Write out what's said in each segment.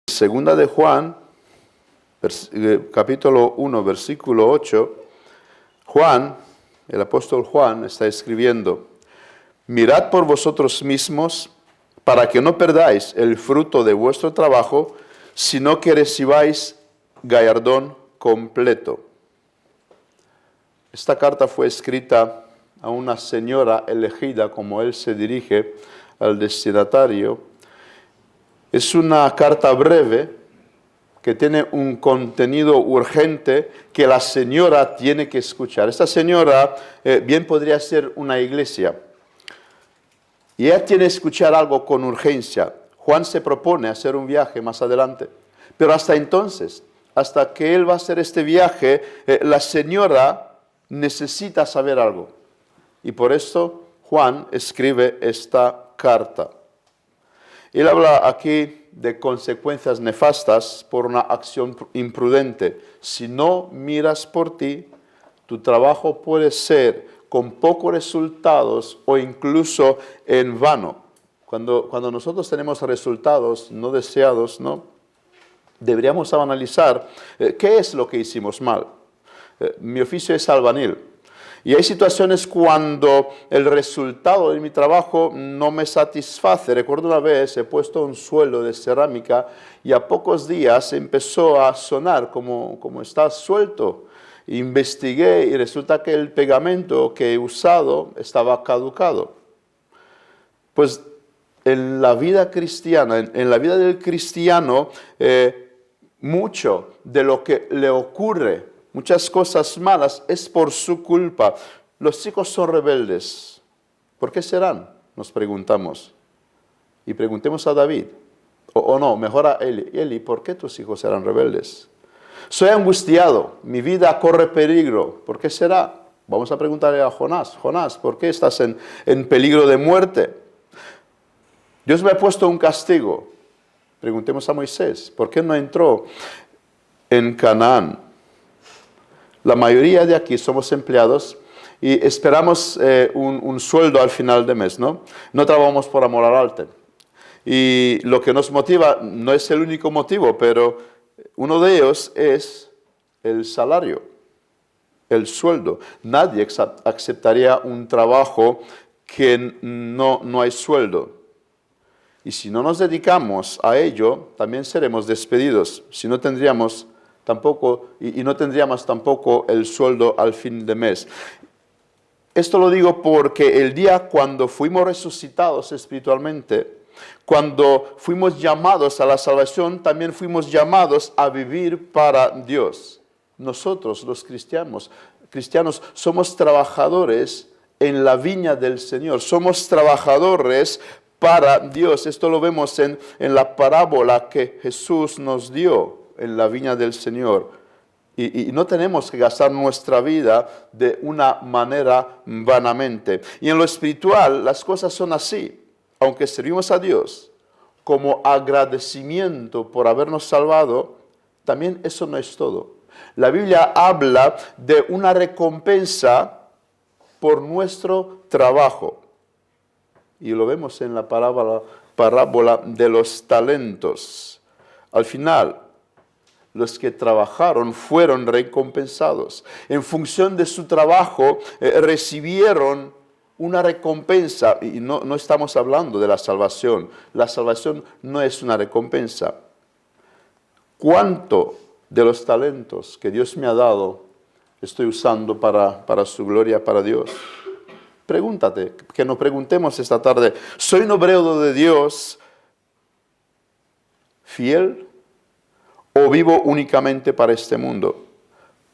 Segunda de Juan, capítulo 1, versículo 8, Juan, el apóstol Juan, está escribiendo: mirad por vosotros mismos para que no perdáis el fruto de vuestro trabajo, sino que recibáis galardón completo. Esta carta fue escrita a una señora elegida, como él se dirige al destinatario. Es una carta breve que tiene un contenido urgente que la señora tiene que escuchar. Esta señora bien podría ser una iglesia. Y ella tiene que escuchar algo con urgencia. Juan se propone hacer un viaje más adelante. Pero hasta entonces, hasta que él va a hacer este viaje, la señora necesita saber algo. Y por esto Juan escribe esta carta. Él habla aquí de consecuencias nefastas por una acción imprudente. Si no miras por ti, tu trabajo puede ser con pocos resultados o incluso en vano. Cuando nosotros tenemos resultados no deseados, ¿no? Deberíamos analizar qué es lo que hicimos mal. Mi oficio es albañil. Y hay situaciones cuando el resultado de mi trabajo no me satisface. Recuerdo una vez he puesto un suelo de cerámica y a pocos días empezó a sonar como está suelto. Investigué y resulta que el pegamento que he usado estaba caducado. Pues en la vida cristiana, en la vida del cristiano, mucho de lo que le ocurre, muchas cosas malas, es por su culpa. Los chicos son rebeldes. ¿Por qué serán? Nos preguntamos. Y preguntemos a David. O no, mejor a Eli. Eli, ¿por qué tus hijos eran rebeldes? Soy angustiado, mi vida corre peligro. ¿Por qué será? Vamos a preguntarle a Jonás. Jonás, ¿por qué estás en peligro de muerte? Dios me ha puesto un castigo. Preguntemos a Moisés. ¿Por qué no entró en Canaán? La mayoría de aquí somos empleados y esperamos un sueldo al final de mes, ¿no? No trabajamos por amor al arte. Y lo que nos motiva no es el único motivo, pero uno de ellos es el salario, el sueldo. Nadie aceptaría un trabajo que no hay sueldo. Y si no nos dedicamos a ello, también seremos despedidos. Si no tendríamos tampoco, y no tendríamos tampoco el sueldo al fin de mes. Esto lo digo porque el día cuando fuimos resucitados espiritualmente, cuando fuimos llamados a la salvación, también fuimos llamados a vivir para Dios. Nosotros, los cristianos, somos trabajadores en la viña del Señor. Somos trabajadores para Dios. Esto lo vemos en la parábola que Jesús nos dio en la viña del Señor. Y no tenemos que gastar nuestra vida de una manera vanamente. Y en lo espiritual las cosas son así. Aunque servimos a Dios como agradecimiento por habernos salvado, también eso no es todo. La Biblia habla de una recompensa por nuestro trabajo. Y lo vemos en la parábola de los talentos. Al final, los que trabajaron fueron recompensados. En función de su trabajo, recibieron una recompensa. Y no estamos hablando de la salvación. La salvación no es una recompensa. ¿Cuánto de los talentos que Dios me ha dado estoy usando para su gloria, para Dios? Pregúntate, que nos preguntemos esta tarde. ¿Soy un obrero de Dios fiel o vivo únicamente para este mundo?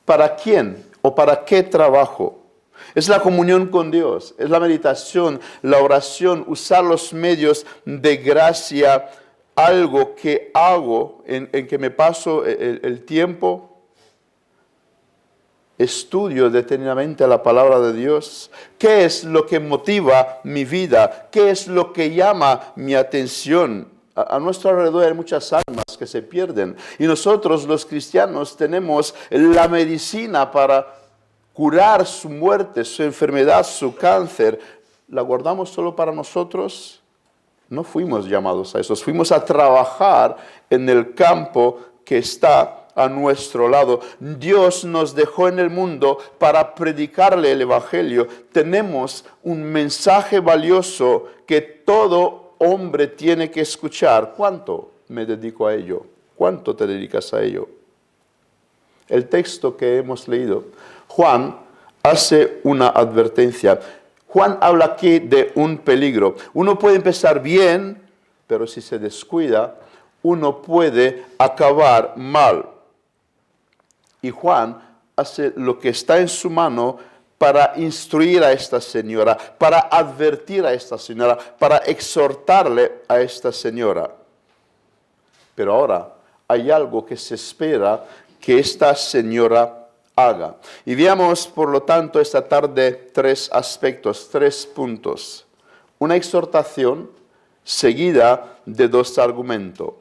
¿Para quién o para qué trabajo? Es la comunión con Dios, es la meditación, la oración, usar los medios de gracia, algo que hago en que me paso el tiempo. Estudio detenidamente la palabra de Dios. ¿Qué es lo que motiva mi vida? ¿Qué es lo que llama mi atención? A nuestro alrededor hay muchas almas que se pierden. Y nosotros los cristianos tenemos la medicina para curar su muerte, su enfermedad, su cáncer. ¿La guardamos solo para nosotros? No fuimos llamados a eso. Fuimos a trabajar en el campo que está a nuestro lado. Dios nos dejó en el mundo para predicarle el Evangelio. Tenemos un mensaje valioso que todo hombre tiene que escuchar. ¿Cuánto me dedico a ello? ¿Cuánto te dedicas a ello? El texto que hemos leído, Juan hace una advertencia. Juan habla aquí de un peligro. Uno puede empezar bien, pero si se descuida, uno puede acabar mal. Y Juan hace lo que está en su mano para instruir a esta señora, para advertir a esta señora, para exhortarle a esta señora. Pero ahora hay algo que se espera que esta señora haga. Y veamos, por lo tanto, esta tarde 3 aspectos, 3 puntos. Una exhortación seguida de 2 argumentos.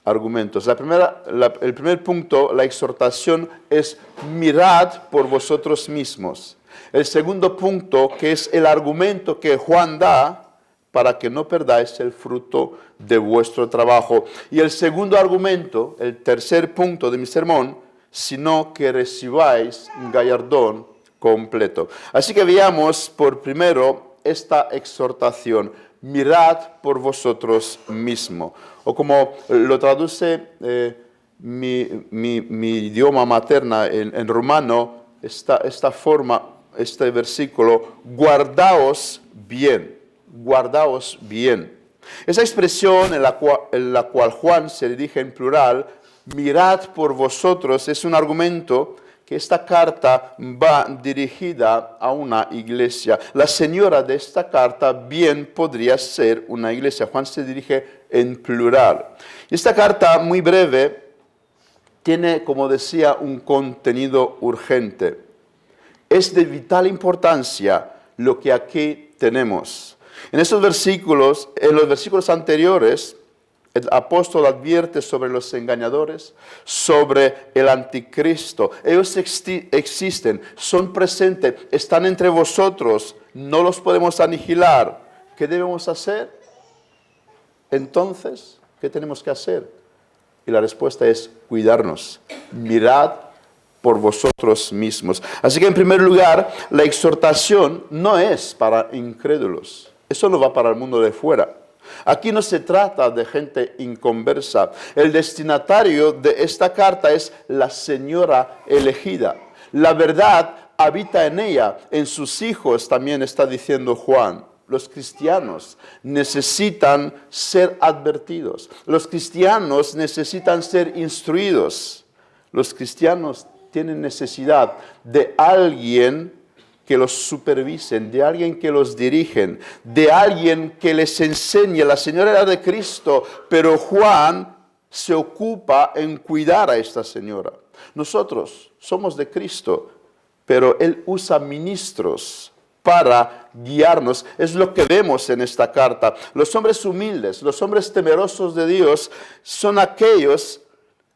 El primer punto, la exhortación, es mirad por vosotros mismos. El segundo punto, que es el argumento que Juan da para que no perdáis el fruto de vuestro trabajo. Y el segundo argumento, el tercer punto de mi sermón, sino que recibáis un galardón completo. Así que veamos por primero esta exhortación. Mirad por vosotros mismos. O como lo traduce mi idioma materna en rumano, esta forma, este versículo, guardaos bien, guardaos bien. Esa expresión en la cual Juan se dirige en plural, mirad por vosotros, es un argumento que esta carta va dirigida a una iglesia. La señora de esta carta bien podría ser una iglesia. Juan se dirige en plural. Y esta carta, muy breve, tiene, como decía, un contenido urgente. Es de vital importancia lo que aquí tenemos. En los versículos anteriores, el apóstol advierte sobre los engañadores, sobre el anticristo. Ellos existen, son presentes, están entre vosotros, no los podemos aniquilar. ¿Qué debemos hacer? Entonces, ¿qué tenemos que hacer? Y la respuesta es cuidarnos. Mirad por vosotros mismos. Así que en primer lugar, la exhortación no es para incrédulos. Eso no va para el mundo de fuera. Aquí no se trata de gente inconversa. El destinatario de esta carta es la señora elegida. La verdad habita en ella, en sus hijos, también está diciendo Juan. Los cristianos necesitan ser advertidos. Los cristianos necesitan ser instruidos. Los cristianos tienen necesidad de alguien que los supervisen, de alguien que los dirigen, de alguien que les enseñe. La señora era de Cristo, pero Juan se ocupa en cuidar a esta señora. Nosotros somos de Cristo, pero Él usa ministros para guiarnos. Es lo que vemos en esta carta. Los hombres humildes, los hombres temerosos de Dios, son aquellos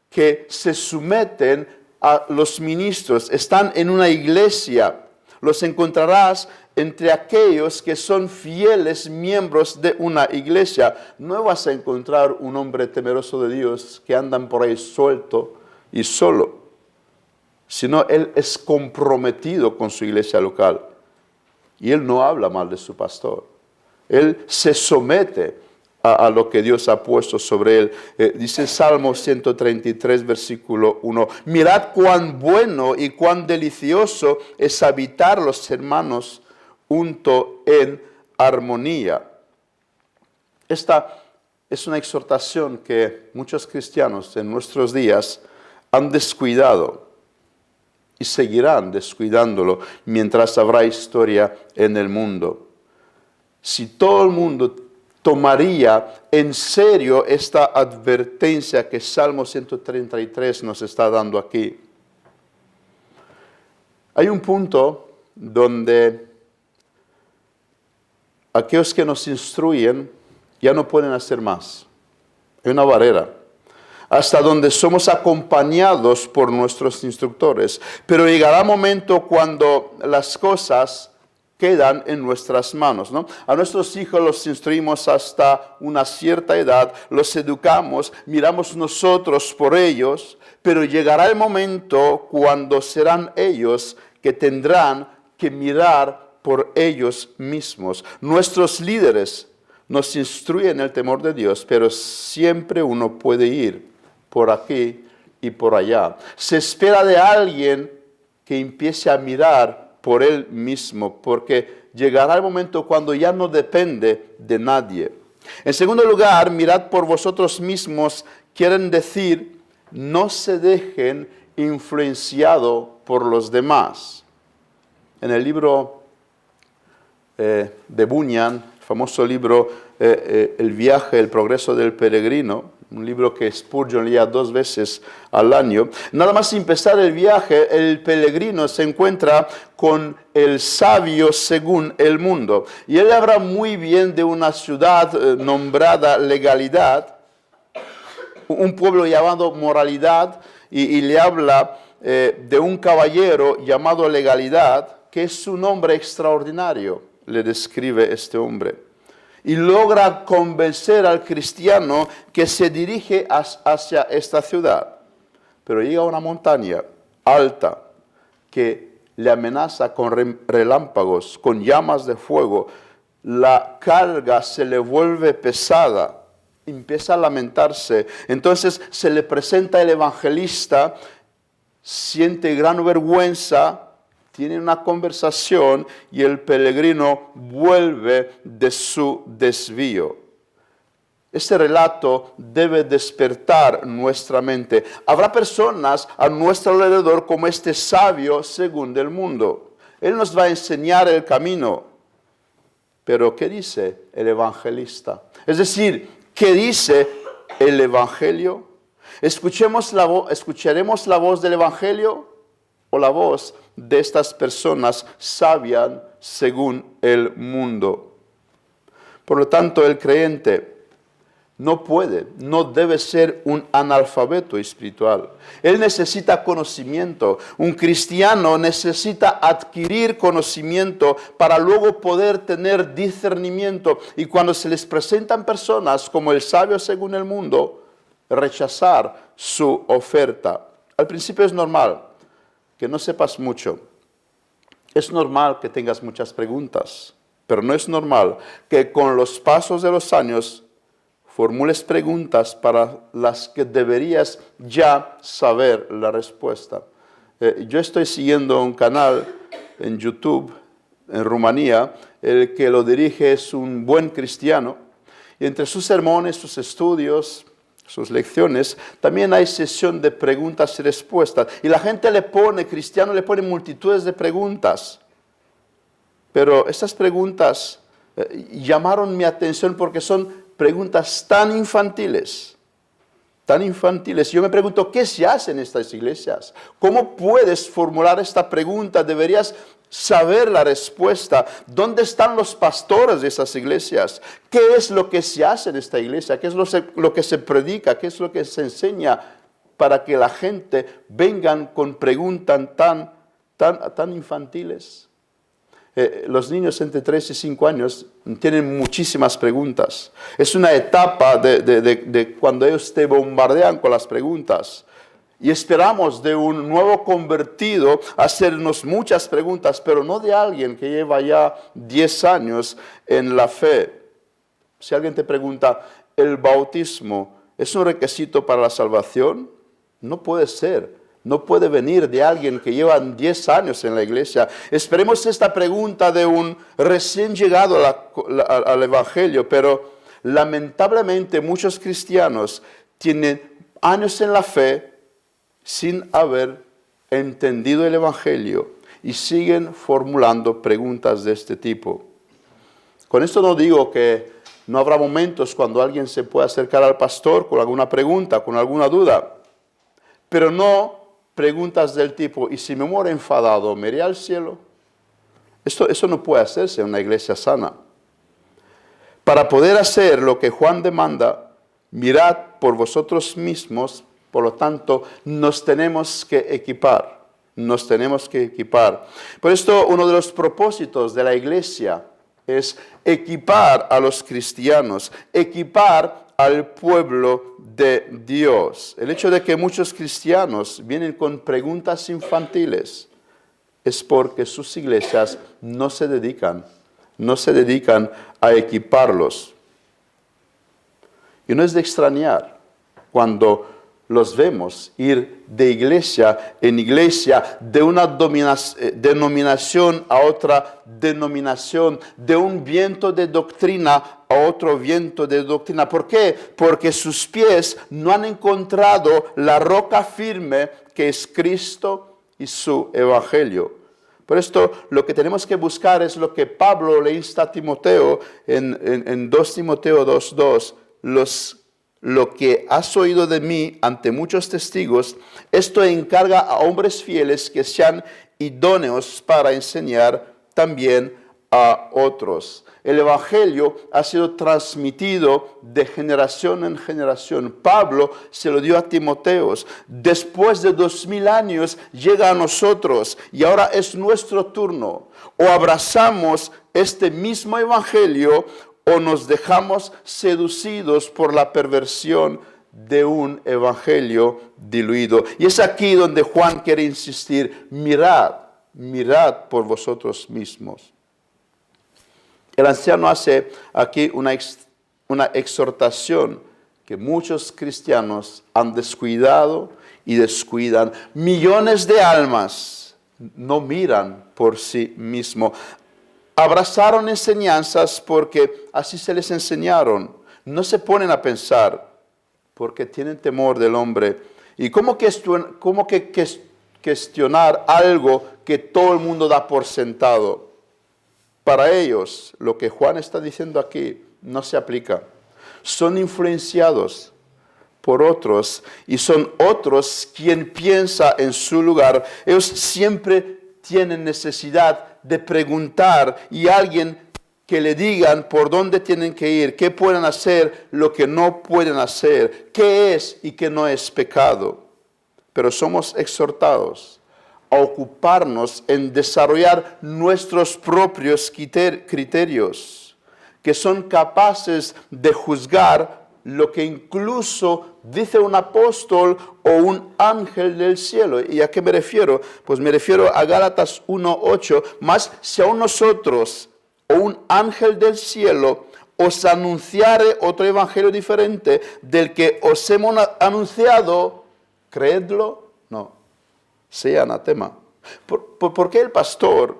que se someten a los ministros, están en una iglesia. Los encontrarás entre aquellos que son fieles miembros de una iglesia. No vas a encontrar un hombre temeroso de Dios que andan por ahí suelto y solo, sino él es comprometido con su iglesia local. Y él no habla mal de su pastor. Él se somete a lo que Dios ha puesto sobre él. Dice Salmo 133, versículo 1. Mirad cuán bueno y cuán delicioso es habitar los hermanos junto en armonía. Esta es una exhortación que muchos cristianos en nuestros días han descuidado y seguirán descuidándolo mientras habrá historia en el mundo. Si todo el mundo tomaría en serio esta advertencia que Salmo 133 nos está dando aquí. Hay un punto donde aquellos que nos instruyen ya no pueden hacer más. Hay una barrera hasta donde somos acompañados por nuestros instructores. Pero llegará un momento cuando las cosas quedan en nuestras manos, ¿no? A nuestros hijos los instruimos hasta una cierta edad, los educamos, miramos nosotros por ellos, pero llegará el momento cuando serán ellos que tendrán que mirar por ellos mismos. Nuestros líderes nos instruyen el temor de Dios, pero siempre uno puede ir por aquí y por allá. Se espera de alguien que empiece a mirar por él mismo, porque llegará el momento cuando ya no depende de nadie. En segundo lugar, mirad por vosotros mismos, quieren decir, no se dejen influenciado por los demás. En el libro de Bunyan, famoso libro El viaje, el progreso del peregrino, un libro que Spurgeon leía 2 veces al año. Nada más empezar el viaje, el peregrino se encuentra con el sabio según el mundo. Y él habla muy bien de una ciudad nombrada Legalidad, un pueblo llamado Moralidad, y le habla de un caballero llamado Legalidad, que es un hombre extraordinario, le describe este hombre. Y logra convencer al cristiano que se dirige hacia esta ciudad. Pero llega a una montaña alta que le amenaza con relámpagos, con llamas de fuego. La carga se le vuelve pesada, empieza a lamentarse. Entonces se le presenta el evangelista, siente gran vergüenza, tiene una conversación y el peregrino vuelve de su desvío. Este relato debe despertar nuestra mente. Habrá personas a nuestro alrededor como este sabio según el mundo. Él nos va a enseñar el camino. Pero ¿qué dice el evangelista? Es decir, ¿qué dice el evangelio? ¿Escucharemos la voz del evangelio o la voz de estas personas sabias según el mundo? Por lo tanto, el creyente no debe ser un analfabeto espiritual. Él necesita conocimiento. Un cristiano necesita adquirir conocimiento para luego poder tener discernimiento. Y cuando se les presentan personas como el sabio según el mundo, rechazar su oferta. Al principio es normal que no sepas mucho. Es normal que tengas muchas preguntas, pero no es normal que con los pasos de los años formules preguntas para las que deberías ya saber la respuesta. Yo estoy siguiendo un canal en YouTube en Rumanía, el que lo dirige es un buen cristiano, y entre sus sermones, sus estudios, sus lecciones, también hay sesión de preguntas y respuestas. Y la gente cristiano le pone multitudes de preguntas. Pero estas preguntas llamaron mi atención porque son preguntas tan infantiles. Tan infantiles. Yo me pregunto, ¿qué se hace en estas iglesias? ¿Cómo puedes formular esta pregunta? Deberías saber la respuesta. ¿Dónde están los pastores de esas iglesias? ¿Qué es lo que se hace en esta iglesia? ¿Qué es lo que se predica? ¿Qué es lo que se enseña para que la gente vengan con preguntas tan infantiles? Los niños entre 3 y 5 años tienen muchísimas preguntas. Es una etapa de cuando ellos te bombardean con las preguntas. Y esperamos de un nuevo convertido hacernos muchas preguntas, pero no de alguien que lleva ya 10 años en la fe. Si alguien te pregunta, ¿el bautismo es un requisito para la salvación? No puede ser. No puede venir de alguien que lleva 10 años en la iglesia. Esperemos esta pregunta de un recién llegado al Evangelio, pero lamentablemente muchos cristianos tienen años en la fe sin haber entendido el Evangelio y siguen formulando preguntas de este tipo. Con esto no digo que no habrá momentos cuando alguien se pueda acercar al pastor con alguna pregunta, con alguna duda, pero no preguntas del tipo, ¿y si me muero enfadado, me iré al cielo? Eso no puede hacerse en una iglesia sana. Para poder hacer lo que Juan demanda, mirad por vosotros mismos, por lo tanto, nos tenemos que equipar. nos tenemos que equipar. Por esto, uno de los propósitos de la iglesia es equipar a los cristianos, equipar al pueblo de Dios. El hecho de que muchos cristianos vienen con preguntas infantiles es porque sus iglesias no se dedican a equiparlos. Y no es de extrañar cuando los vemos ir de iglesia en iglesia, de una denominación a otra denominación, de un viento de doctrina a otro viento de doctrina. ¿Por qué? Porque sus pies no han encontrado la roca firme que es Cristo y su evangelio. Por esto, lo que tenemos que buscar es lo que Pablo le insta a Timoteo en 2 Timoteo 2:2, lo que has oído de mí ante muchos testigos, esto encarga a hombres fieles que sean idóneos para enseñar también a otros. El evangelio ha sido transmitido de generación en generación. Pablo se lo dio a Timoteo. Después de 2000 años llega a nosotros y ahora es nuestro turno. O abrazamos este mismo evangelio o nos dejamos seducidos por la perversión de un evangelio diluido. Y es aquí donde Juan quiere insistir: mirad por vosotros mismos. El anciano hace aquí una exhortación que muchos cristianos han descuidado y descuidan. Millones de almas no miran por sí mismos. Abrazaron enseñanzas porque así se les enseñaron. No se ponen a pensar porque tienen temor del hombre. ¿Y cómo cuestionar algo que todo el mundo da por sentado? Para ellos, lo que Juan está diciendo aquí no se aplica. Son influenciados por otros y son otros quien piensa en su lugar. Ellos siempre tienen necesidad de preguntar y alguien que le digan por dónde tienen que ir, qué pueden hacer, lo que no pueden hacer, qué es y qué no es pecado. Pero somos exhortados a ocuparnos en desarrollar nuestros propios criterios, que son capaces de juzgar lo que incluso dice un apóstol o un ángel del cielo. ¿Y a qué me refiero? Pues me refiero a Gálatas 1:8, más si aún nosotros o un ángel del cielo os anunciare otro evangelio diferente del que os hemos anunciado, creedlo, no, sea anatema. ¿Por qué el pastor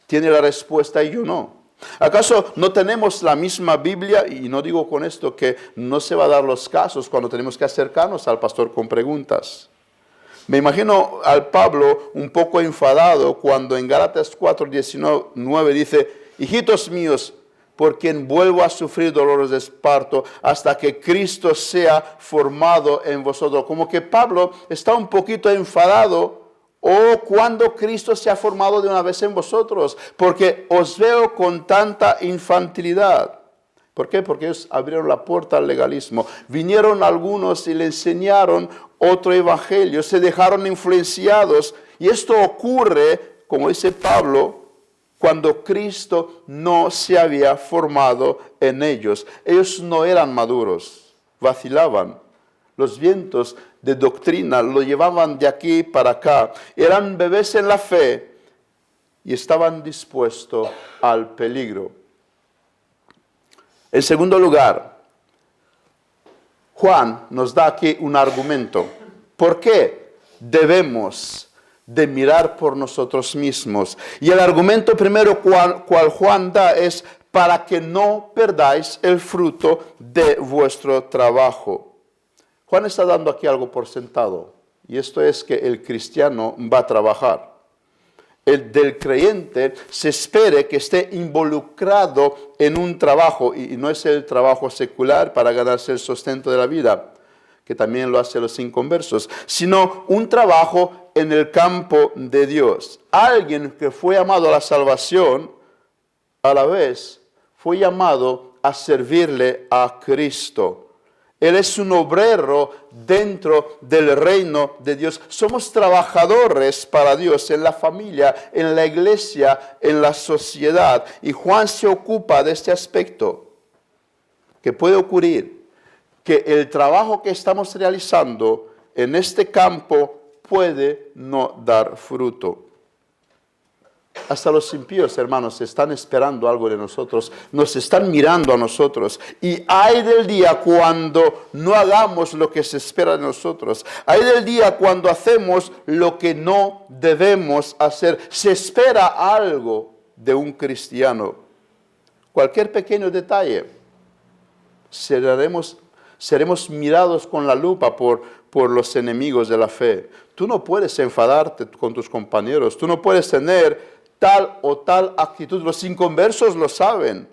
tiene la respuesta y yo no? ¿Acaso no tenemos la misma Biblia? Y no digo con esto que no se va a dar los casos cuando tenemos que acercarnos al pastor con preguntas. Me imagino al Pablo un poco enfadado cuando en Gálatas 4:19 dice: hijitos míos, por quien vuelvo a sufrir dolores de parto hasta que Cristo sea formado en vosotros. Como que Pablo está un poquito enfadado. O cuando Cristo se ha formado de una vez en vosotros, porque os veo con tanta infantilidad. ¿Por qué? Porque ellos abrieron la puerta al legalismo. Vinieron algunos y le enseñaron otro evangelio, se dejaron influenciados. Y esto ocurre, como dice Pablo, cuando Cristo no se había formado en ellos. Ellos no eran maduros, vacilaban. Los vientos de doctrina lo llevaban de aquí para acá. Eran bebés en la fe y estaban dispuestos al peligro. En segundo lugar, Juan nos da aquí un argumento. ¿Por qué debemos de mirar por nosotros mismos? Y el argumento primero cual Juan da es: para que no perdáis el fruto de vuestro trabajo. Juan está dando aquí algo por sentado, y esto es que el cristiano va a trabajar. El del creyente se espere que esté involucrado en un trabajo, y no es el trabajo secular para ganarse el sustento de la vida, que también lo hacen los inconversos, sino un trabajo en el campo de Dios. Alguien que fue llamado a la salvación, a la vez fue llamado a servirle a Cristo. Él es un obrero dentro del reino de Dios. Somos trabajadores para Dios en la familia, en la iglesia, en la sociedad. Y Juan se ocupa de este aspecto que puede ocurrir, que el trabajo que estamos realizando en este campo puede no dar fruto. Hasta los impíos, hermanos, están esperando algo de nosotros, nos están mirando a nosotros. Y hay del día cuando no hagamos lo que se espera de nosotros. Hay del día cuando hacemos lo que no debemos hacer. Se espera algo de un cristiano. Cualquier pequeño detalle, seremos mirados con la lupa por los enemigos de la fe. Tú no puedes enfadarte con tus compañeros, tú no puedes tener tal o tal actitud. Los inconversos lo saben.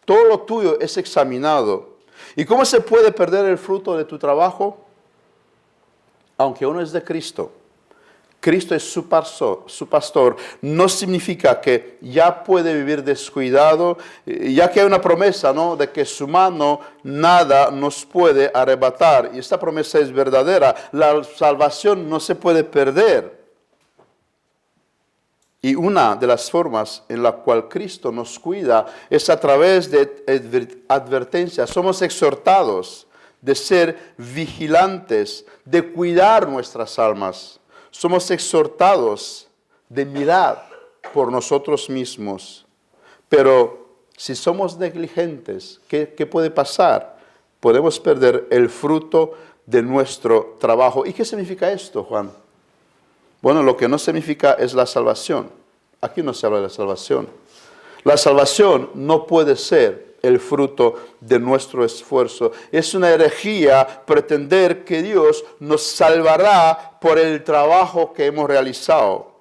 Todo lo tuyo es examinado. ¿Y cómo se puede perder el fruto de tu trabajo? Aunque uno es de Cristo, Cristo es su pastor, no significa que ya puede vivir descuidado, ya que hay una promesa, ¿no?, de que su mano nada nos puede arrebatar. Y esta promesa es verdadera. La salvación no se puede perder. Y una de las formas en la cual Cristo nos cuida es a través de advertencias. Somos exhortados de ser vigilantes, de cuidar nuestras almas. Somos exhortados de mirar por nosotros mismos. Pero si somos negligentes, ¿qué puede pasar? Podemos perder el fruto de nuestro trabajo. ¿Y qué significa esto, Juan? Bueno, lo que no significa es la salvación. Aquí no se habla de la salvación. La salvación no puede ser el fruto de nuestro esfuerzo. Es una herejía pretender que Dios nos salvará por el trabajo que hemos realizado.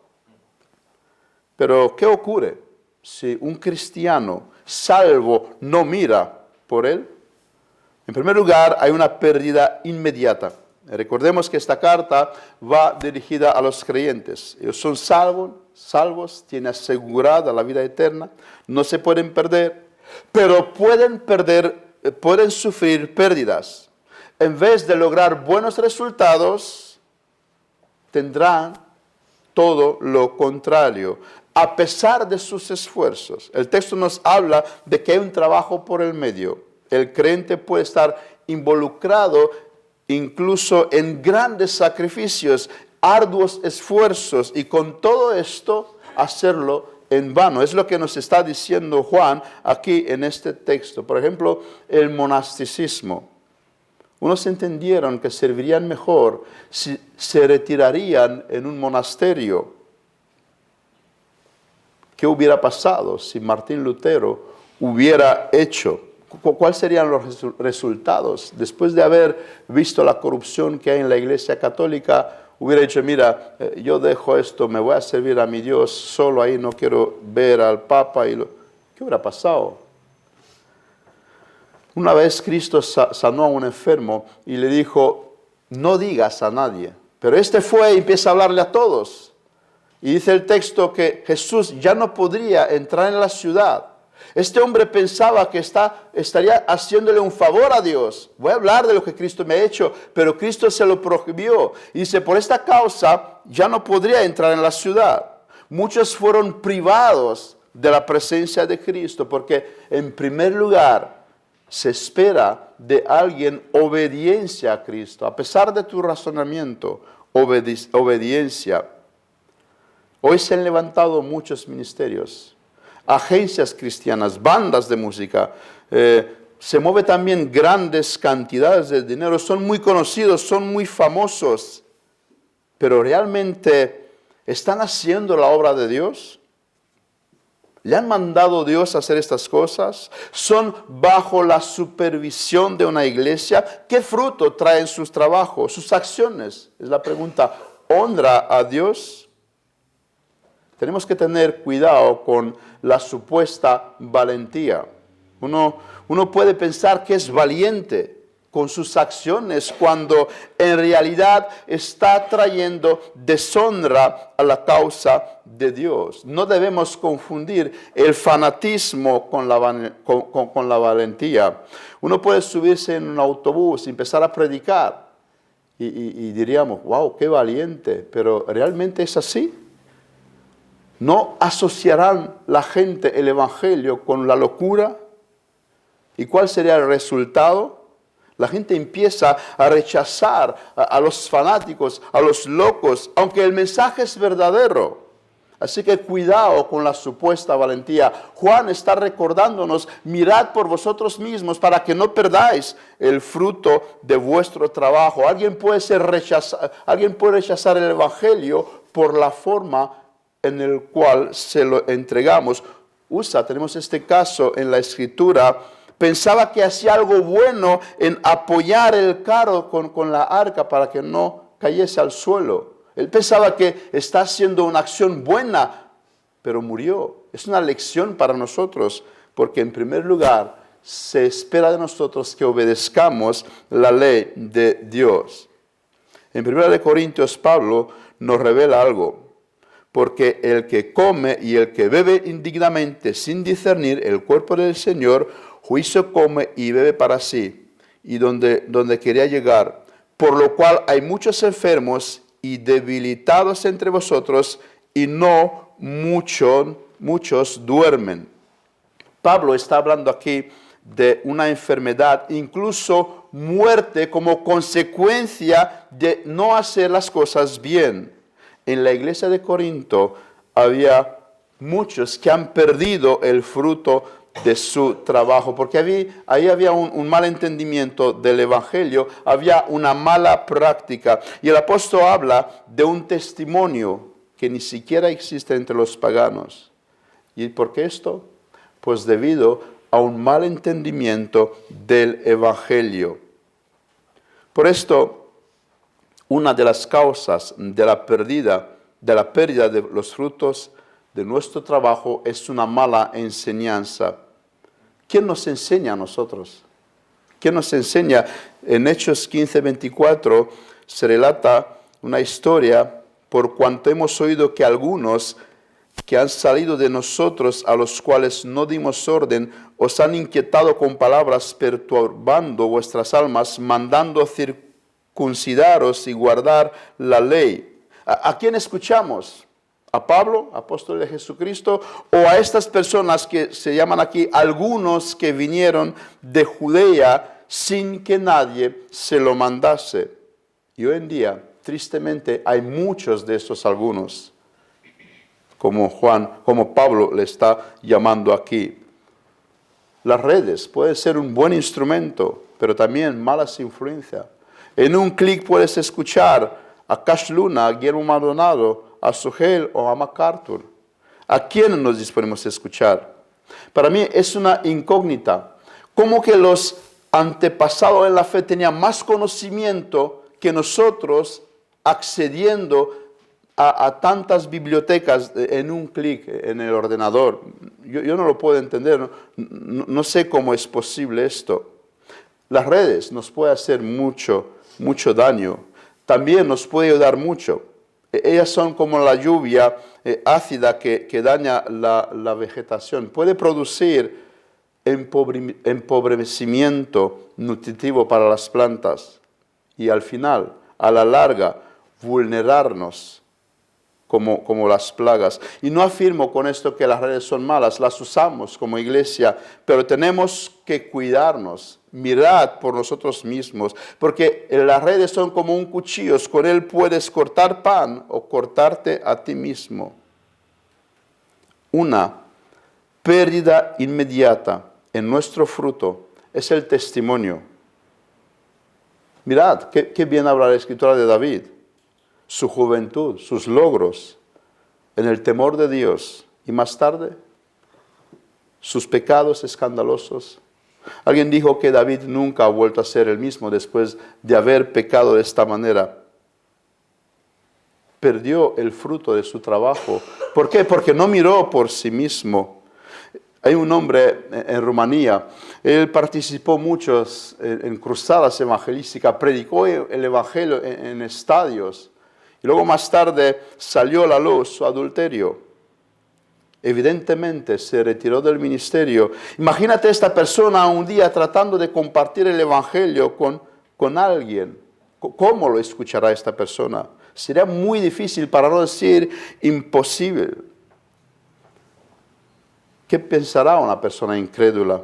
Pero, ¿qué ocurre si un cristiano salvo no mira por él? En primer lugar, hay una pérdida inmediata. Recordemos que esta carta va dirigida a los creyentes. Ellos son salvos, tienen asegurada la vida eterna, no se pueden perder, pero pueden sufrir pérdidas. En vez de lograr buenos resultados, tendrán todo lo contrario, a pesar de sus esfuerzos. El texto nos habla de que hay un trabajo por el medio. El creyente puede estar involucrado incluso en grandes sacrificios, arduos esfuerzos, y con todo esto hacerlo en vano. Es lo que nos está diciendo Juan aquí en este texto. Por ejemplo, el monasticismo. Unos entendieron que servirían mejor si se retirarían en un monasterio. ¿Qué hubiera pasado si Martín Lutero hubiera hecho? ¿Cuáles serían los resultados? Después de haber visto la corrupción que hay en la Iglesia Católica, hubiera dicho, mira, yo dejo esto, me voy a servir a mi Dios solo ahí, no quiero ver al Papa. ¿Qué hubiera pasado? Una vez Cristo sanó a un enfermo y le dijo, no digas a nadie. Pero este fue y empieza a hablarle a todos. Y dice el texto que Jesús ya no podría entrar en la ciudad. Este hombre pensaba que estaría haciéndole un favor a Dios. Voy a hablar de lo que Cristo me ha hecho, pero Cristo se lo prohibió. Y dice, por esta causa ya no podría entrar en la ciudad. Muchos fueron privados de la presencia de Cristo, porque en primer lugar se espera de alguien obediencia a Cristo. A pesar de tu razonamiento, obediencia. Hoy se han levantado muchos ministerios, agencias cristianas, bandas de música, se mueve también grandes cantidades de dinero, son muy conocidos, son muy famosos, pero ¿realmente están haciendo la obra de Dios? ¿Le han mandado Dios a hacer estas cosas? ¿Son bajo la supervisión de una iglesia? ¿Qué fruto traen sus trabajos, sus acciones? Es la pregunta. ¿Honra a Dios? Tenemos que tener cuidado con la supuesta valentía. Uno puede pensar que es valiente con sus acciones cuando en realidad está trayendo deshonra a la causa de Dios. No debemos confundir el fanatismo con la valentía. Uno puede subirse en un autobús y empezar a predicar y diríamos, wow, qué valiente, pero ¿realmente es así? ¿No asociarán la gente el evangelio con la locura? ¿Y cuál sería el resultado? La gente empieza a rechazar a los fanáticos, a los locos, aunque el mensaje es verdadero. Así que cuidado con la supuesta valentía. Juan está recordándonos, mirad por vosotros mismos para que no perdáis el fruto de vuestro trabajo. Alguien puede rechazar el evangelio por la forma en el cual se lo entregamos. Tenemos este caso en la Escritura. Pensaba que hacía algo bueno en apoyar el carro con la arca para que no cayese al suelo. Él pensaba que está haciendo una acción buena, pero murió. Es una lección para nosotros, porque en primer lugar se espera de nosotros que obedezcamos la ley de Dios. En 1 Corintios, Pablo nos revela algo. Porque el que come y el que bebe indignamente sin discernir el cuerpo del Señor, juicio come y bebe para sí, y donde quería llegar. Por lo cual hay muchos enfermos y debilitados entre vosotros, y no muchos duermen. Pablo está hablando aquí de una enfermedad, incluso muerte como consecuencia de no hacer las cosas bien. En la iglesia de Corinto había muchos que han perdido el fruto de su trabajo, porque ahí había un mal entendimiento del evangelio, había una mala práctica. Y el apóstol habla de un testimonio que ni siquiera existe entre los paganos. ¿Y por qué esto? Pues debido a un mal entendimiento del evangelio. Por esto, una de las causas de la pérdida de los frutos de nuestro trabajo es una mala enseñanza. ¿Quién nos enseña a nosotros? ¿Quién nos enseña? En Hechos 15:24 se relata una historia, por cuanto hemos oído que algunos que han salido de nosotros, a los cuales no dimos orden, os han inquietado con palabras, perturbando vuestras almas, mandando circuncidaros y guardar la ley. ¿A quién escuchamos? ¿A Pablo, apóstol de Jesucristo? ¿O a estas personas que se llaman aquí algunos que vinieron de Judea sin que nadie se lo mandase? Y hoy en día, tristemente, hay muchos de estos algunos, como Pablo le está llamando aquí. Las redes pueden ser un buen instrumento, pero también malas influencias. En un clic puedes escuchar a Cash Luna, a Guillermo Maldonado, a Sogel o a MacArthur. ¿A quién nos disponemos a escuchar? Para mí es una incógnita. ¿Cómo que los antepasados en la fe tenían más conocimiento que nosotros accediendo a tantas bibliotecas en un clic en el ordenador? Yo no lo puedo entender, no sé cómo es posible esto. Las redes nos pueden hacer mucho daño. También nos puede ayudar mucho. Ellas son como la lluvia ácida que daña la vegetación. Puede producir empobrecimiento nutritivo para las plantas y al final, a la larga, vulnerarnos como las plagas. Y no afirmo con esto que las redes son malas, las usamos como iglesia, pero tenemos que cuidarnos, mirad por nosotros mismos, porque las redes son como un cuchillo, con él puedes cortar pan o cortarte a ti mismo. Una pérdida inmediata en nuestro fruto es el testimonio. Mirad, qué bien habla la Escritura de David. Su juventud, sus logros en el temor de Dios y más tarde sus pecados escandalosos. Alguien dijo que David nunca ha vuelto a ser el mismo después de haber pecado de esta manera. Perdió el fruto de su trabajo. ¿Por qué? Porque no miró por sí mismo. Hay un hombre en Rumanía, él participó mucho en cruzadas evangelísticas, predicó el evangelio en estadios y luego más tarde salió a la luz su adulterio. Evidentemente se retiró del ministerio. Imagínate esta persona un día tratando de compartir el evangelio con alguien. ¿Cómo lo escuchará esta persona? Sería muy difícil, para no decir imposible. ¿Qué pensará una persona incrédula?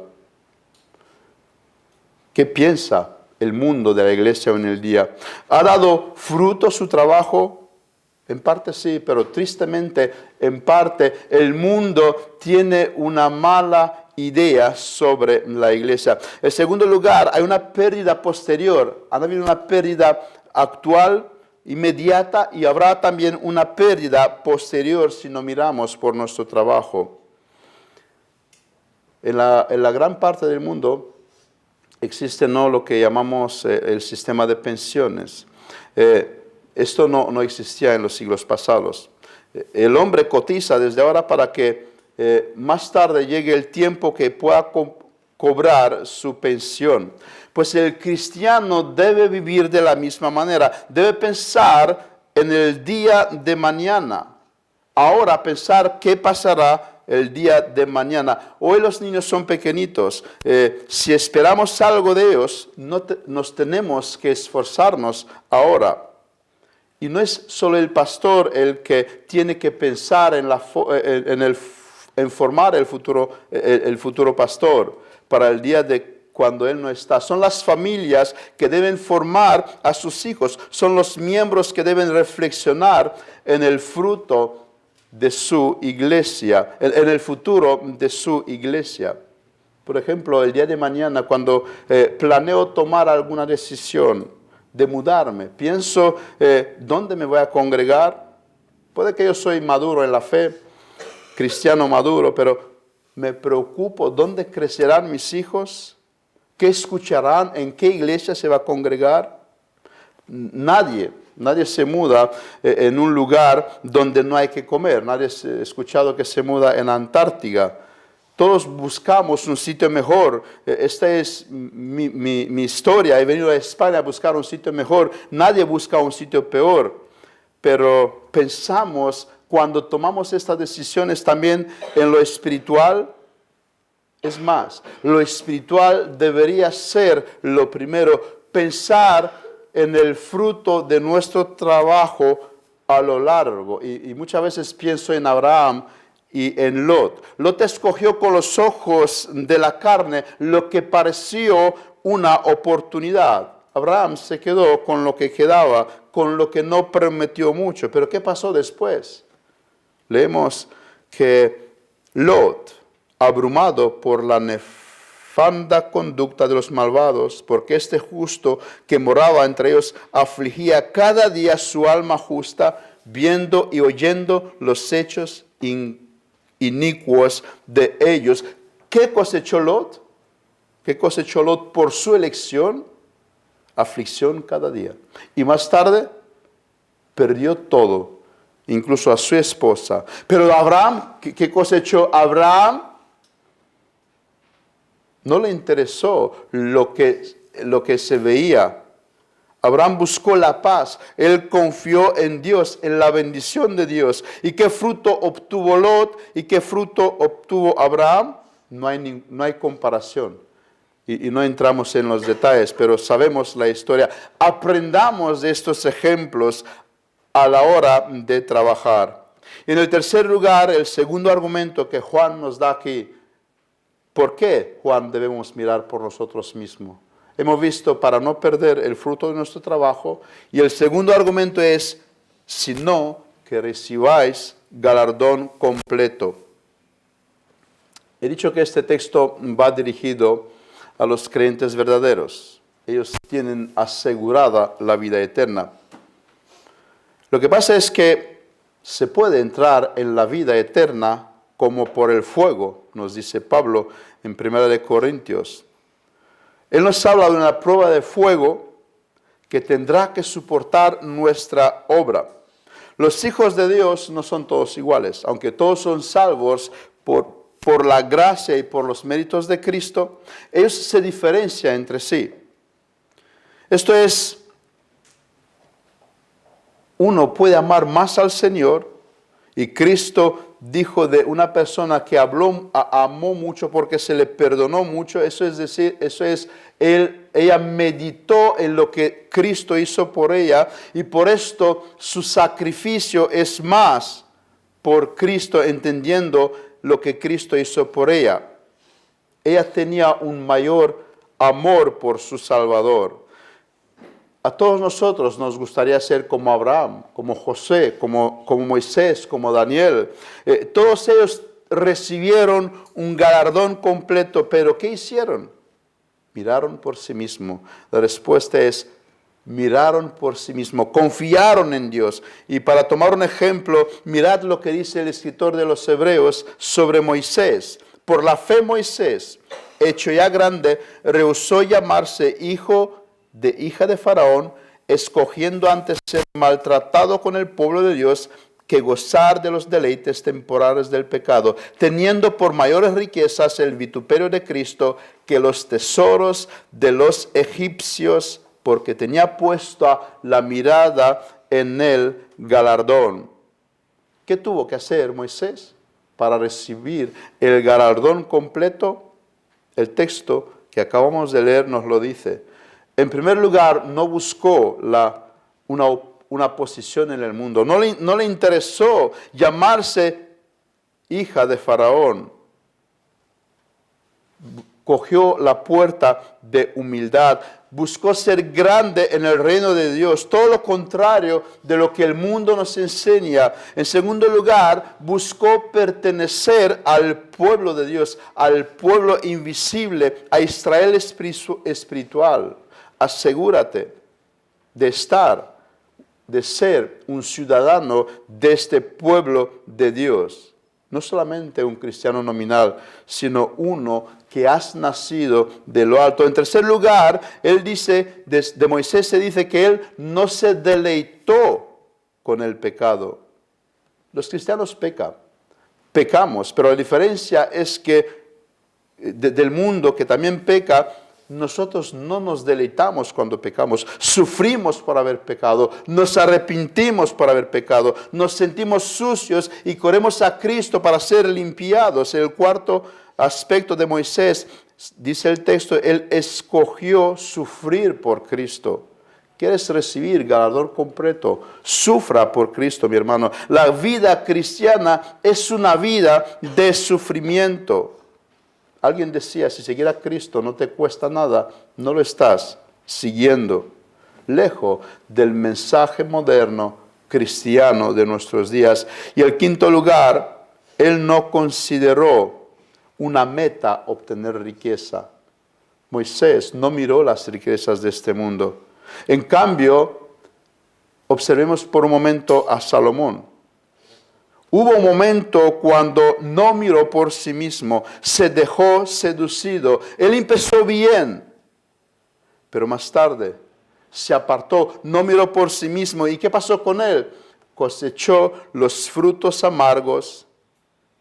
¿Qué piensa el mundo de la iglesia hoy en el día? ¿Ha dado fruto su trabajo? En parte sí, pero tristemente, en parte, el mundo tiene una mala idea sobre la iglesia. En segundo lugar, hay una pérdida posterior. Ha habido una pérdida actual, inmediata, y habrá también una pérdida posterior si no miramos por nuestro trabajo. En la gran parte del mundo existe lo que llamamos el sistema de pensiones. Esto no existía en los siglos pasados. El hombre cotiza desde ahora para que más tarde llegue el tiempo que pueda cobrar su pensión. Pues el cristiano debe vivir de la misma manera, debe pensar en el día de mañana. Ahora pensar qué pasará el día de mañana. Hoy los niños son pequeñitos. Si esperamos algo de ellos, nos tenemos que esforzarnos ahora. Y no es solo el pastor el que tiene que pensar en formar el futuro pastor para el día de cuando él no está. Son las familias que deben formar a sus hijos. Son los miembros que deben reflexionar en el fruto de su iglesia, en el futuro de su iglesia. Por ejemplo, el día de mañana, cuando planeo tomar alguna decisión de mudarme, pienso, ¿dónde me voy a congregar? Puede que yo soy maduro en la fe, cristiano maduro, pero me preocupo, ¿dónde crecerán mis hijos? ¿Qué escucharán? ¿En qué iglesia se va a congregar? Nadie se muda en un lugar donde no hay que comer. Nadie ha escuchado que se muda en Antártica. Todos buscamos un sitio mejor. Esta es mi historia. He venido a España a buscar un sitio mejor. Nadie busca un sitio peor. Pero pensamos, cuando tomamos estas decisiones, también en lo espiritual. Es más, lo espiritual debería ser lo primero. Pensar en el fruto de nuestro trabajo a lo largo. Y muchas veces pienso en Abraham y en Lot. Lot escogió con los ojos de la carne lo que pareció una oportunidad. Abraham se quedó con lo que quedaba, con lo que no prometió mucho. Pero ¿qué pasó después? Leemos que Lot, abrumado por la nefanda conducta de los malvados, porque este justo que moraba entre ellos afligía cada día su alma justa, viendo y oyendo los hechos inicuos de ellos. ¿Qué cosechó Lot? ¿Qué cosechó Lot por su elección? Aflicción cada día. Y más tarde perdió todo, incluso a su esposa. Pero Abraham, ¿qué cosechó Abraham? No le interesó lo que se veía. Abraham buscó la paz. Él confió en Dios, en la bendición de Dios. ¿Y qué fruto obtuvo Lot? ¿Y qué fruto obtuvo Abraham? No hay comparación. Y no entramos en los detalles, pero sabemos la historia. Aprendamos de estos ejemplos a la hora de trabajar. En el tercer lugar, el segundo argumento que Juan nos da aquí. ¿Por qué, Juan, debemos mirar por nosotros mismos? Hemos visto para no perder el fruto de nuestro trabajo. Y el segundo argumento es, sino que recibáis galardón completo. He dicho que este texto va dirigido a los creyentes verdaderos. Ellos tienen asegurada la vida eterna. Lo que pasa es que se puede entrar en la vida eterna como por el fuego, nos dice Pablo en 1 Corintios. Él nos habla de una prueba de fuego que tendrá que soportar nuestra obra. Los hijos de Dios no son todos iguales, aunque todos son salvos por por la gracia y por los méritos de Cristo, ellos se diferencian entre sí. Esto es, uno puede amar más al Señor, y Cristo dijo de una persona que amó mucho porque se le perdonó mucho, eso es decir, ella meditó en lo que Cristo hizo por ella, y por esto su sacrificio es más por Cristo, entendiendo lo que Cristo hizo por ella. Ella tenía un mayor amor por su Salvador. A todos nosotros nos gustaría ser como Abraham, como José, como Moisés, como Daniel. Todos ellos recibieron un galardón completo, pero ¿qué hicieron? Miraron por sí mismos. La respuesta es, miraron por sí mismos, confiaron en Dios. Y para tomar un ejemplo, mirad lo que dice el escritor de los Hebreos sobre Moisés. Por la fe Moisés, hecho ya grande, rehusó llamarse hija de Faraón, escogiendo antes ser maltratado con el pueblo de Dios que gozar de los deleites temporales del pecado, teniendo por mayores riquezas el vituperio de Cristo que los tesoros de los egipcios, porque tenía puesta la mirada en el galardón. ¿Qué tuvo que hacer Moisés para recibir el galardón completo? El texto que acabamos de leer nos lo dice. En primer lugar, no buscó una posición en el mundo. No le interesó llamarse hija de Faraón. Cogió la puerta de humildad. Buscó ser grande en el reino de Dios. Todo lo contrario de lo que el mundo nos enseña. En segundo lugar, buscó pertenecer al pueblo de Dios, al pueblo invisible, a Israel espiritual. Asegúrate de ser un ciudadano de este pueblo de Dios. No solamente un cristiano nominal, sino uno que has nacido de lo alto. En tercer lugar, él dice, de Moisés se dice que él no se deleitó con el pecado. Los cristianos pecamos, pero la diferencia es que del mundo que también peca, nosotros no nos deleitamos cuando pecamos, sufrimos por haber pecado, nos arrepentimos por haber pecado, nos sentimos sucios y corremos a Cristo para ser limpiados. El cuarto aspecto de Moisés, dice el texto, él escogió sufrir por Cristo. ¿Quieres recibir galardón completo? Sufra por Cristo, mi hermano. La vida cristiana es una vida de sufrimiento. Alguien decía, si seguir a Cristo no te cuesta nada, no lo estás siguiendo. Lejos del mensaje moderno cristiano de nuestros días. Y en quinto lugar, él no consideró una meta obtener riqueza. Moisés no miró las riquezas de este mundo. En cambio, observemos por un momento a Salomón. Hubo un momento cuando no miró por sí mismo, se dejó seducido. Él empezó bien, pero más tarde se apartó, no miró por sí mismo. ¿Y qué pasó con él? Cosechó los frutos amargos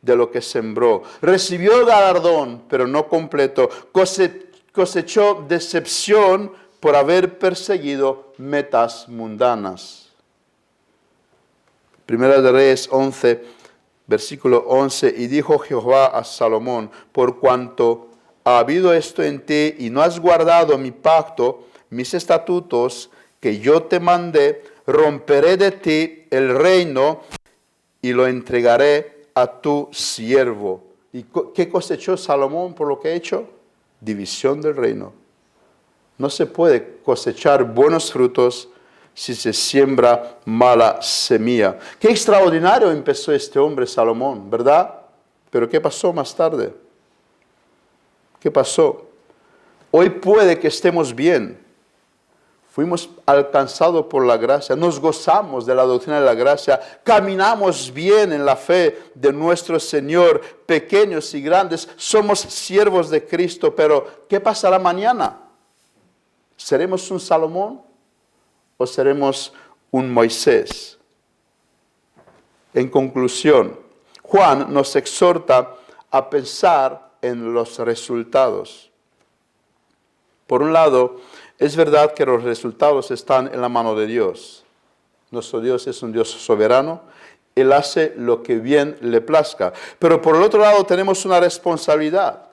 de lo que sembró. Recibió el galardón, pero no completo. Cosechó decepción por haber perseguido metas mundanas. Primera de Reyes 11, versículo 11, y dijo Jehová a Salomón, por cuanto ha habido esto en ti y no has guardado mi pacto, mis estatutos que yo te mandé, romperé de ti el reino y lo entregaré a tu siervo. ¿Y qué cosechó Salomón por lo que ha hecho? División del reino. No se puede cosechar buenos frutos si se siembra mala semilla. Qué extraordinario empezó este hombre Salomón, ¿verdad? Pero ¿qué pasó más tarde? ¿Qué pasó? Hoy puede que estemos bien. Fuimos alcanzados por la gracia, nos gozamos de la doctrina de la gracia, caminamos bien en la fe de nuestro Señor, pequeños y grandes, somos siervos de Cristo, pero ¿qué pasará mañana? ¿Seremos un Salomón o seremos un Moisés? En conclusión, Juan nos exhorta a pensar en los resultados. Por un lado, es verdad que los resultados están en la mano de Dios. Nuestro Dios es un Dios soberano. Él hace lo que bien le plazca. Pero por el otro lado tenemos una responsabilidad.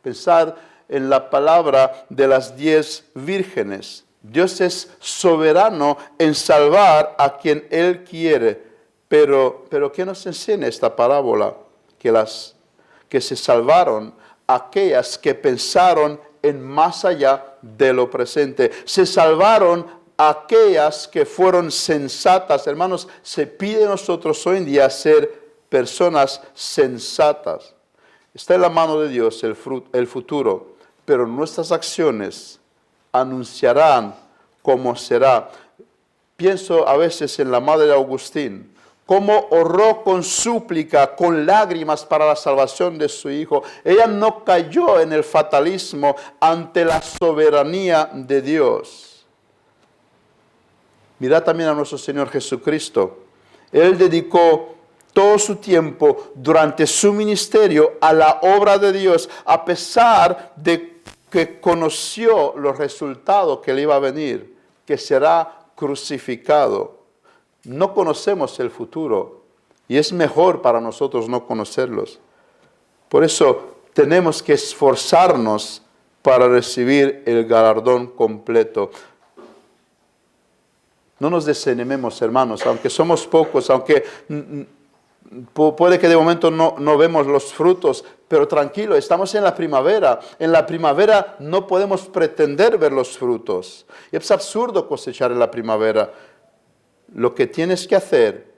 Pensar en la palabra de las 10 vírgenes. Dios es soberano en salvar a quien Él quiere. Pero ¿qué nos enseña esta parábola? Que se salvaron aquellas que pensaron en más allá de lo presente. Se salvaron aquellas que fueron sensatas. Hermanos, se pide a nosotros hoy en día ser personas sensatas. Está en la mano de Dios el futuro, pero nuestras acciones anunciarán cómo será. Pienso a veces en la madre de Agustín, cómo oró con súplica, con lágrimas para la salvación de su hijo. Ella no cayó en el fatalismo ante la soberanía de Dios. Mirad también a nuestro Señor Jesucristo. Él dedicó todo su tiempo durante su ministerio a la obra de Dios, a pesar de que conoció los resultados que le iba a venir, que será crucificado. No conocemos el futuro y es mejor para nosotros no conocerlos. Por eso tenemos que esforzarnos para recibir el galardón completo. No nos desanimemos, hermanos, aunque somos pocos, aunque puede que de momento no vemos los frutos, pero tranquilo, estamos en la primavera. En la primavera no podemos pretender ver los frutos. Es absurdo cosechar en la primavera. Lo que tienes que hacer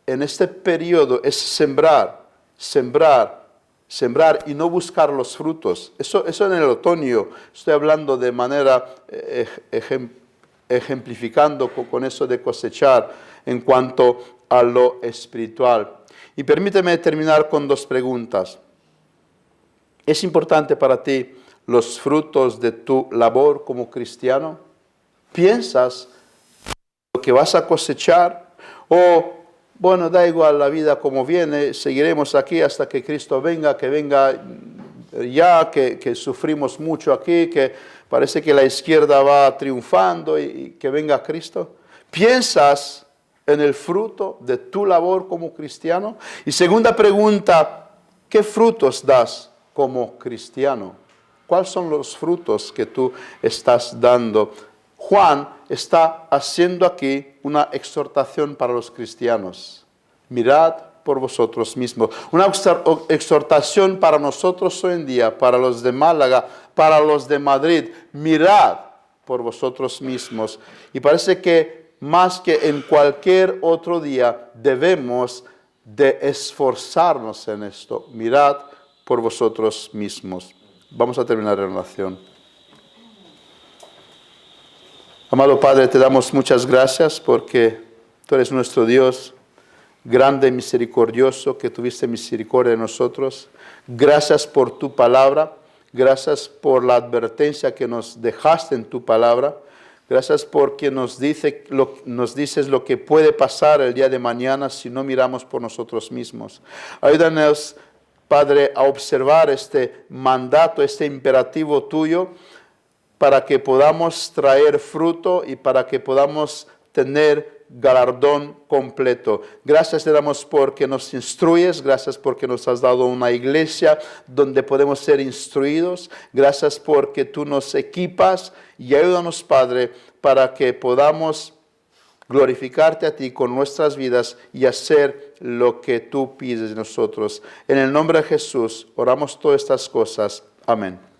en este periodo es sembrar y no buscar los frutos. Eso en el otoño, estoy hablando de manera ejemplificando con eso de cosechar en cuanto a lo espiritual. Y permíteme terminar con 2 preguntas. ¿Es importante para ti los frutos de tu labor como cristiano? ¿Piensas lo que vas a cosechar? O, bueno, da igual la vida como viene, seguiremos aquí hasta que Cristo venga, que venga ya, que sufrimos mucho aquí, que parece que la izquierda va triunfando y que venga Cristo. ¿Piensas en el fruto de tu labor como cristiano? Y segunda pregunta, ¿qué frutos das como cristiano? ¿Cuáles son los frutos que tú estás dando? Juan está haciendo aquí una exhortación para los cristianos. Mirad por vosotros mismos. Una exhortación para nosotros hoy en día, para los de Málaga, para los de Madrid. Mirad por vosotros mismos. Y parece que más que en cualquier otro día debemos de esforzarnos en esto. Mirad por vosotros mismos. Vamos a terminar la oración. Amado Padre, te damos muchas gracias porque tú eres nuestro Dios, grande y misericordioso, que tuviste misericordia de nosotros. Gracias por tu palabra, gracias por la advertencia que nos dejaste en tu palabra. Gracias porque nos dices lo que puede pasar el día de mañana si no miramos por nosotros mismos. Ayúdanos, Padre, a observar este mandato, este imperativo tuyo, para que podamos traer fruto y para que podamos tener galardón completo. Gracias te damos porque nos instruyes, gracias porque nos has dado una iglesia donde podemos ser instruidos, gracias porque tú nos equipas y ayúdanos, Padre, para que podamos glorificarte a ti con nuestras vidas y hacer lo que tú pides de nosotros. En el nombre de Jesús oramos todas estas cosas. Amén.